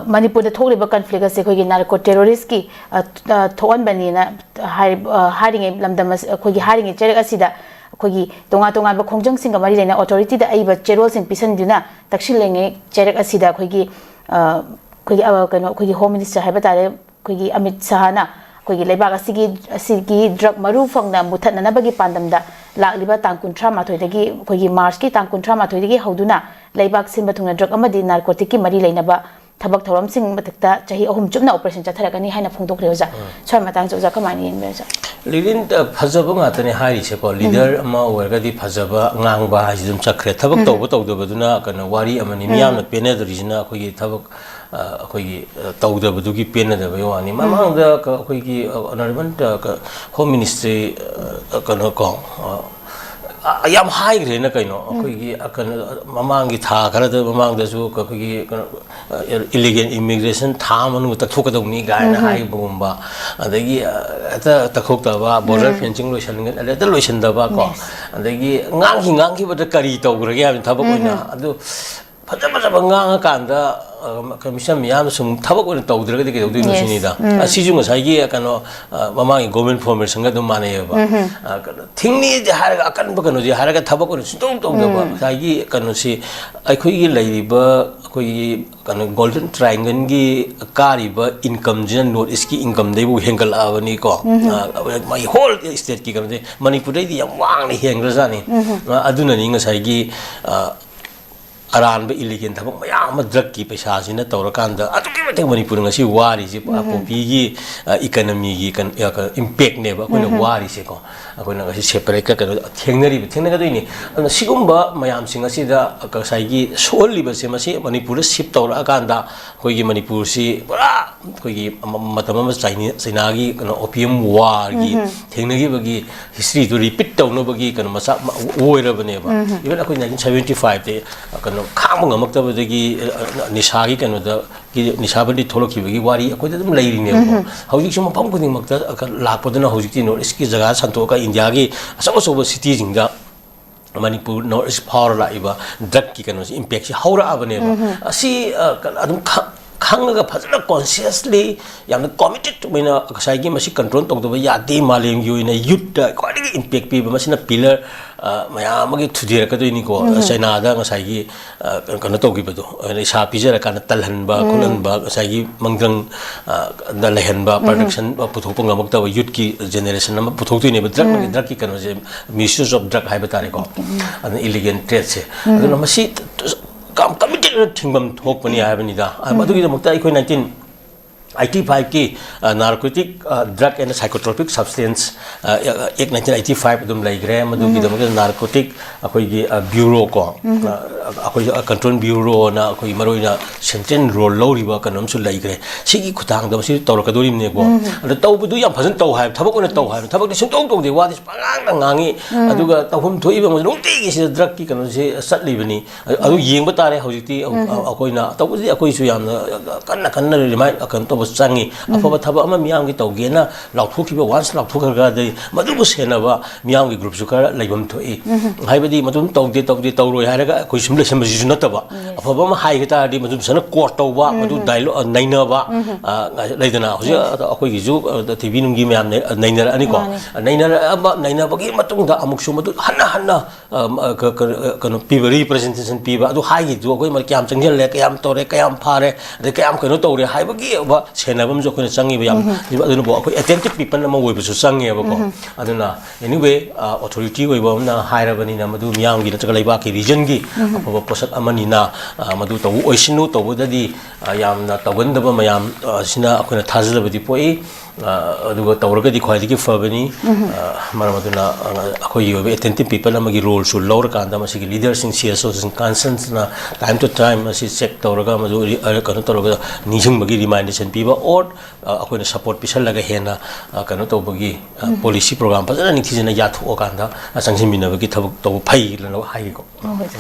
Manipur thokliba conflict ase khoi gi narco terrorist ki thoan bani na hiring lamdam khoi gi hiring cherek asida khoi gi tonga tonga ba khongjang singa mari lena authority da aiba cherol sing pisan duna takshil lenge cherek asida khoi gi kano khoi gi home minister haiba tare khoi gi Amit Shah na khoi gi leibak asigi drug maru phangna muthatna na bagi pandam da lakliba tang 38 dagi khoi gi March ki tang 38 dagi hoduna leibak sinba thungna drug amadi narcotic ki mari leinaba thabak thoram sing matakta chahi ahum chupna operation chatharakani haina phongdokre oja choi matang oja kamani yen beja Lidin phajaba ngatani hairi se ko leader ama oirgadi phajaba ngangba hajum chakre thabak tawdabaduna kana wari amani miyamna penadrijina khoi thabak khoi tawdabadugi penadaba yawani mamangda khoi honorable home ministry kana ko ayam high grade na kaino khoi mamangi tha kharada mamangda su khoi illegal immigration tha manu takthokadawni gaina hai bumba adagi ata takhokdaba border fencing loisangan ada loisandaba ko adagi ngangi bada kari tawgrage am thabak oina adu phajaba ngang kanda commission miyam sum thabak oina tawdragadi ke tawdi nosinida asijung saigi kano mamangi government formation ga dum manayeba thingni je haraga akan bakano je haraga thabak oina sindong tawdaba saigi kano si aikhoi gi laiba koi kano golden triangle gi kariba income jin north east ki income dei bu hengal awani ko my whole state ki kamde manipur dei yam wang ni hengra jani aduna ni ngasai gi aran ba illegal thabak mayam drug ki paisa sina tawrakanda atuki mate manipur ngasi wari ji popi gi economy gi kan impact ne ba koina wari se ko koina ngasi separate ka thengnaga dei ni sigumba mayam singa sida ka sai gi solli ba se masi manipur ship tawra kanda koi gi manipur si pura koi gi matama china gi kana opium war gi thengnagi ba gi history to repeat tawno ba gi kana masa oira bane ba even akoi 1975 te kana khang ngamakta dagi nisagi kano da nisabadi tholoki bagi wari akoi da dum lairi ne ko hauji sum pham kuding makta lakpadana hauji ti north east ki jaga santoka india gi asaw city jingda manipur north east power la iba drug ki kano impact si haura abane ba asi adum khanga phajana consciously yamna committed to mena saigi masi control tokdoba yade malem yoina youth da quite impact pi ba masina pillar mayam gi thudira ka doini ko china da saigi kana togi bado sa pijara kana talhan ba kulan ba saigi mangrang da lehan ba production ba puthok ngamak ta youth ki generation nam puthok tu ne ba drug ki kana je misuse of drug hai batare ko an illegal trade se aduna masi committed thingam thokpani habanida adugi mukta ikoi 1985 ki narcotic drug and psychotropic substance ek 1985 dum laigre madugi damga narcotic akoi gi bureau ko akoi control bureau na akoi maroina central role loriba kanom su laigre sigi khutang dam si tawrakadori ne ko adu tawbudu yam phajan taw hai thabak ona taw hai thabak ni sungtong tong de wa dis pangang ngangi aduga tawhum thoiba mo nungti gi si drug ki kanom se satlibani adu yengba tare hojiti akoina tawbuji akoi su yam kanna rimai akan to sangi afaba thaba ama miyam gi tawgena lauthukiba once lauthukharga dei madubu senaba miyam gi group su kara laibam thoi haibadi madum tawde tawroi haraga koi simle semji su nataba afaba ma hai gita di madum sana court tawba madu dialogue nainaba laidana hoji akoi gi ju tv nungi miyam nainara ani ko nainaba gi matung da amuk su madu hanna kano piba representation piba adu hai gi ju akoi mar kyam changjel le kyam tore kyam phare de kyam kano tawre haibagi ba senabam jo khona changi ba yam aduna bo akoi attentive people na mangoi bu su changi ba ko aduna anyway authority oi ba na haira bani na madu miyam gi na chagalai ba ki region gi ba posak amani na madu tawu oisinu tawu dadi yam na tawanda ba mayam sina akoi na thazla badi poi aduga tawragadi khwaidigi fabani maramaduna akoi yobe attentive people na magi role su lor kanda masi gi leaders in CSO in conscience na time to time masi check tawraga madu kana tawraga nijing bagi remindation piba or akoi na support pisal laga hena kana tawbagi policy program pa jana nithijana yathu okanda sangsim bina bagi thabak taw phai lano hai ko